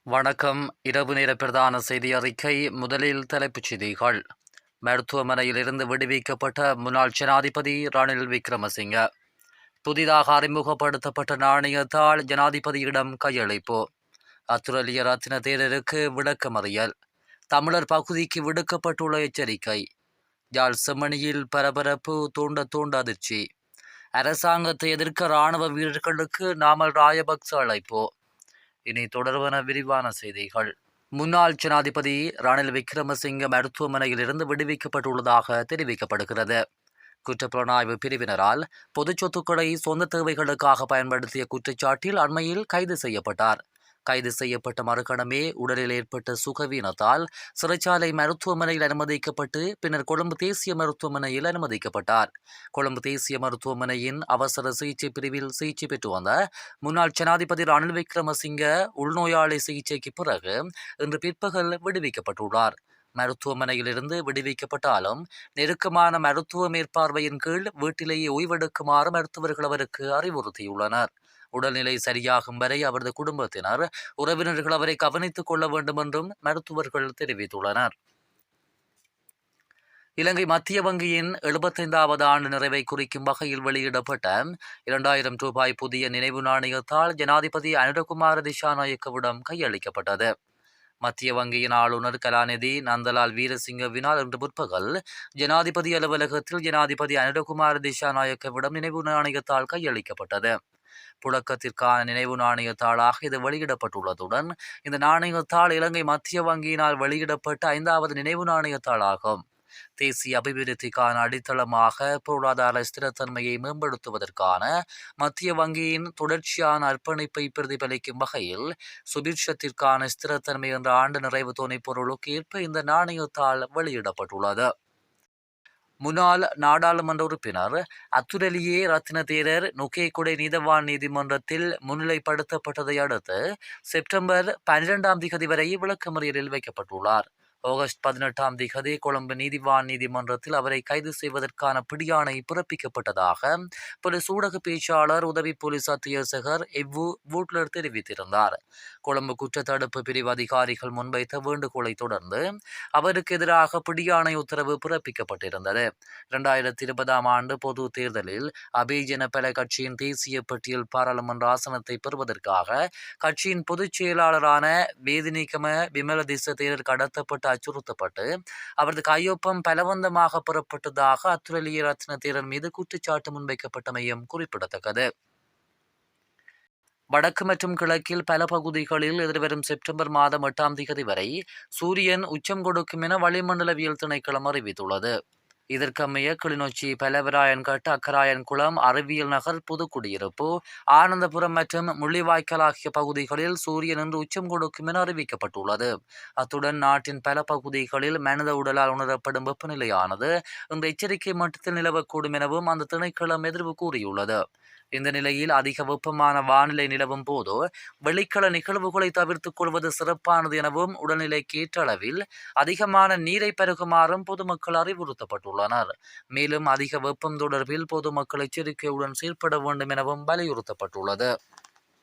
வணக்கம். இரவு நேர பிரதான செய்தி அறிக்கை. முதலில் தலைப்புச் செய்திகள். மருத்துவமனையிலிருந்து விடுவிக்கப்பட்ட முன்னாள் ஜனாதிபதி ரணில் விக்ரமசிங்க. புதிதாக அறிமுகப்படுத்தப்பட்ட நாணயத்தால் ஜனாதிபதியிடம் கையளிப்பு. அத்துரலிய ரத்தின தேரருக்கு விளக்கமறியல். தமிழர் பகுதிக்கு விடுக்கப்பட்டுள்ள எச்சரிக்கை. யாழ் செம்மணியில் பரபரப்பு தூண்ட அதிர்ச்சி. அரசாங்கத்தை எதிர்க்க இராணுவ வீரர்களுக்கு நாமல் ராயபக்ச அழைப்பு. இனி தொடர்பான விரிவான செய்திகள். முன்னாள் ஜனாதிபதி ரணில் விக்ரமசிங்க மருத்துவமனையிலிருந்து விடுவிக்கப்பட்டுள்ளதாக தெரிவிக்கப்படுகிறது. குற்றப்புலனாய்வு பிரிவினரால் பொது சொத்துக்களை சொந்த தேவைகளுக்காக பயன்படுத்திய குற்றச்சாட்டில் அண்மையில் கைது செய்யப்பட்டார். கைது செய்யப்பட்ட மறுகணமே உடலில் ஏற்பட்ட சுகவீனத்தால் சிறைச்சாலை மருத்துவமனையில் அனுமதிக்கப்பட்டு பின்னர் கொழும்பு தேசிய மருத்துவமனையில் அனுமதிக்கப்பட்டார். கொழும்பு தேசிய மருத்துவமனையின் அவசர சிகிச்சை பிரிவில் சிகிச்சை பெற்று வந்த முன்னாள் ஜனாதிபதி ரணில் விக்ரமசிங்க உள்நோயாளி சிகிச்சைக்கு பிறகு இன்று பிற்பகல் விடுவிக்கப்பட்டுள்ளார். மருத்துவமனையிலிருந்து விடுவிக்கப்பட்டாலும் நெருக்கமான மருத்துவ மேற்பார்வையின் கீழ் வீட்டிலேயே ஓய்வெடுக்குமாறு மருத்துவர்கள் அவருக்கு அறிவுறுத்தியுள்ளனர். உடல்நிலை சரியாகும் வரை அவரது குடும்பத்தினர், உறவினர்கள் அவரை கவனித்துக் கொள்ள வேண்டும் என்றும் மருத்துவர்கள் தெரிவித்துள்ளனர். இலங்கை மத்திய வங்கியின் 75வது ஆண்டு நிறைவை குறிக்கும் வகையில் வெளியிடப்பட்ட 2000 ரூபாய் புதிய நினைவு நாணயத்தால் ஜனாதிபதி அனுரகுமார திசாநாயக்கவிடம் கையளிக்கப்பட்டது. மத்திய வங்கியின் ஆளுநர் கலாநிதி நந்தலால் வீரசிங்கவினால் இன்று முற்பகல் ஜனாதிபதி அலுவலகத்தில் ஜனாதிபதி அனுரகுமார திசாநாயக்கவிடம் நினைவு நாணயத்தால் கையளிக்கப்பட்டது. புழக்கத்திற்கான நினைவு நாணயத்தாளாக இது வெளியிடப்பட்டுள்ளதுடன் இந்த நாணயத்தாள் இலங்கை மத்திய வங்கியினால் வெளியிடப்பட்ட 5வது நினைவு நாணயத்தாளாகும். தேசிய அபிவிருத்திக்கான அடித்தளமாக பொருளாதார ஸ்திரத்தன்மையை மேம்படுத்துவதற்கான மத்திய வங்கியின் தொடர்ச்சியான அர்ப்பணிப்பை பிரதிபலிக்கும் வகையில் சுபிட்சத்திற்கான ஸ்திரத்தன்மை என்ற ஆண்டு நிறைவு துணைப்பொருளுக்கு ஏற்ப இந்த நாணயத்தாள் வெளியிடப்பட்டுள்ளது. முன்னாள் நாடாளுமன்ற உறுப்பினர் அத்துரலியே ரத்தின தேரர் நுகேகுடை நீதவான் நீதிமன்றத்தில் முன்னிலைப்படுத்தப்பட்டதை அடுத்து செப்டம்பர் 12 வரை விளக்கமறியலில் வைக்கப்பட்டுள்ளார். ஆகஸ்ட் 18 கொழும்பு நீதிவான் நீதிமன்றத்தில் அவரை கைது செய்வதற்கான பிடியாணை பிறப்பிக்கப்பட்டதாக போலீஸ் ஊடக பேச்சாளர் உதவி போலீஸ் அத்தியட்சகர் எவ்வு வூட்லர் தெரிவித்திருந்தார். கொழும்பு குற்றத்தடுப்பு பிரிவு அதிகாரிகள் முன்வைத்த வேண்டுகோளை தொடர்ந்து அவருக்கு எதிராக பிடியாணை உத்தரவு பிறப்பிக்கப்பட்டிருந்தது. 2020 ஆண்டு பொது தேர்தலில் அபிஜன பல கட்சியின் தேசிய பட்டியல் பாராளுமன்ற ஆசனத்தை பெறுவதற்காக கட்சியின் பொதுச் செயலாளரான வேதினிகம விமலதிச தேரர் கடத்தப்பட்டு அச்சுறுத்தப்பட்டு அவரது கையொப்பம் பலவந்தமாக பெறப்பட்டதாக அத்துரலிய ரத்ன தேரர் மீது குற்றச்சாட்டு முன்வைக்கப்பட்டமையும் குறிப்பிடத்தக்கது. வடக்கு மற்றும் கிழக்கில் பல பகுதிகளில் எதிர்வரும் செப்டம்பர் மாதம் 8 வரை சூரியன் உச்சம் கொடுக்கும் என வளிமண்டலவியல் திணைக்களம் அறிவித்துள்ளது. இதற்கமைய கிளிநொச்சி, பலவராயன்கட்டு, அக்கராயன்குளம், அறிவியல் நகர், புதுக்குடியிருப்பு, ஆனந்தபுரம் மற்றும் முள்ளிவாய்க்கால் ஆகிய பகுதிகளில் சூரியன் இன்று உச்சம் கொடுக்கும் என அறிவிக்கப்பட்டுள்ளது. அத்துடன் நாட்டின் பல பகுதிகளில் மனித உடலால் உணரப்படும் வெப்பநிலையானது இந்த எச்சரிக்கை மட்டத்தில் நிலவக்கூடும் எனவும் அந்த திணைக்களம் எதிர்வு கூறியுள்ளது. இந்த நிலையில் அதிக வெப்பமான வானிலை நிலவும் போது வெளிக்கள நிகழ்வுகளை தவிர்த்துக் கொள்வது சிறப்பானது எனவும் உடல்நிலைக்கு ஏற்ற அளவில் அதிகமான நீரை பருகுமாறும் பொதுமக்கள் அறிவுறுத்தப்பட்டுள்ளனர். மேலும் அதிக வெப்பம் தொடர்பில் பொதுமக்கள் எச்சரிக்கையுடன் செயல்பட வேண்டும் எனவும் வலியுறுத்தப்பட்டுள்ளது.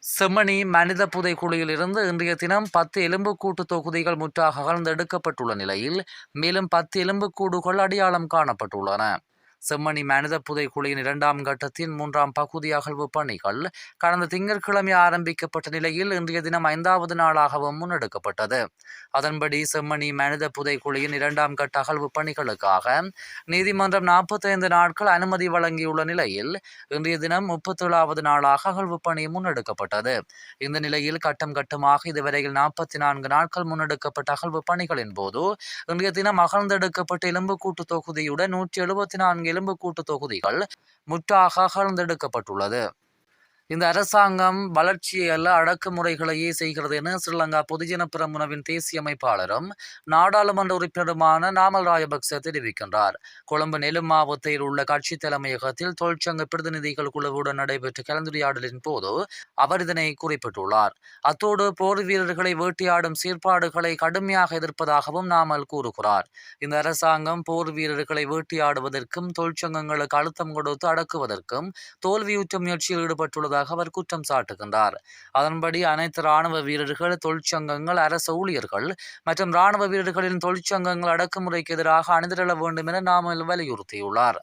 செம்மணி மனித புதைக்குழியிலிருந்து இன்றைய தினம் 10 எலும்புக்கூட்டு தொகுதிகள் முற்றாக அகழ்ந்தெடுக்கப்பட்டுள்ள நிலையில் மேலும் 10 எலும்புக்கூடுகள் அடையாளம் காணப்பட்டுள்ளன. செம்மணி மனித புதைக்குழியின் 2ஆம் கட்டத்தின் 3ஆம் பகுதி அகழ்வு பணிகள் கடந்த திங்கட்கிழமை ஆரம்பிக்கப்பட்ட நிலையில் இன்றைய தினம் 5வது நாளாகவும் முன்னெடுக்கப்பட்டது. அதன்படி செம்மணி மனித புதைக்குழியின் 2ஆம் கட்ட அகழ்வு பணிகளுக்காக நீதிமன்றம் 45 நாட்கள் அனுமதி வழங்கியுள்ள நிலையில் இன்றைய தினம் 37வது நாளாக அகழ்வு பணி முன்னெடுக்கப்பட்டது. இந்த நிலையில் கட்டம் கட்டமாக இதுவரையில் 44 நாட்கள் முன்னெடுக்கப்பட்ட அகழ்வு பணிகளின் போது இன்றைய தினம் அகழ்ந்தெடுக்கப்பட்ட எலும்புக்கூட்டு தொகுதியுடன் 174 எலும்புக்கூட்டு தொகுதிகள் முற்றாக அகழ்ந்தெடுக்கப்பட்டுள்ளது. இந்த அரசாங்கம் வளர்ச்சியை அல்ல அடக்குமுறைகளையே செய்கிறது என ஸ்ரீலங்கா பொதுஜன பெரமுனவின் தேசிய அமைப்பாளரும் நாடாளுமன்ற உறுப்பினருமான நாமல் ராயபக்ச தெரிவிக்கின்றார். கொழும்பு நெலும் மாவட்டத்தில் உள்ள கட்சி தலைமையகத்தில் தொழிற்சங்க பிரதிநிதிகள் குழுவுடன் நடைபெற்ற கலந்துரையாடலின் போது அவர் இதனை குறிப்பிட்டுள்ளார். அத்தோடு போர் வீரர்களை வேட்டையாடும் செயற்பாடுகளை கடுமையாக எதிர்ப்பதாகவும் நாமல் கூறுகிறார். இந்த அரசாங்கம் போர் வீரர்களை வேட்டையாடுவதற்கும் தொழிற்சங்கங்களுக்கு அழுத்தம் கொடுத்து அடக்குவதற்கும் தோல்வியுற்ற முயற்சியில் ஈடுபட்டுள்ளதாக வருவதாக அவர் குற்றம் சாட்டுகின்றார். அதன்படி அனைத்து இராணுவ வீரர்கள், தொழிற்சங்கங்கள், அரசு ஊழியர்கள் மற்றும் இராணுவ வீரர்களின் தொழிற்சங்கங்கள் அடக்குமுறைக்கு எதிராக அணிதிரள வேண்டும் என நாமல் வலியுறுத்தியுள்ளார்.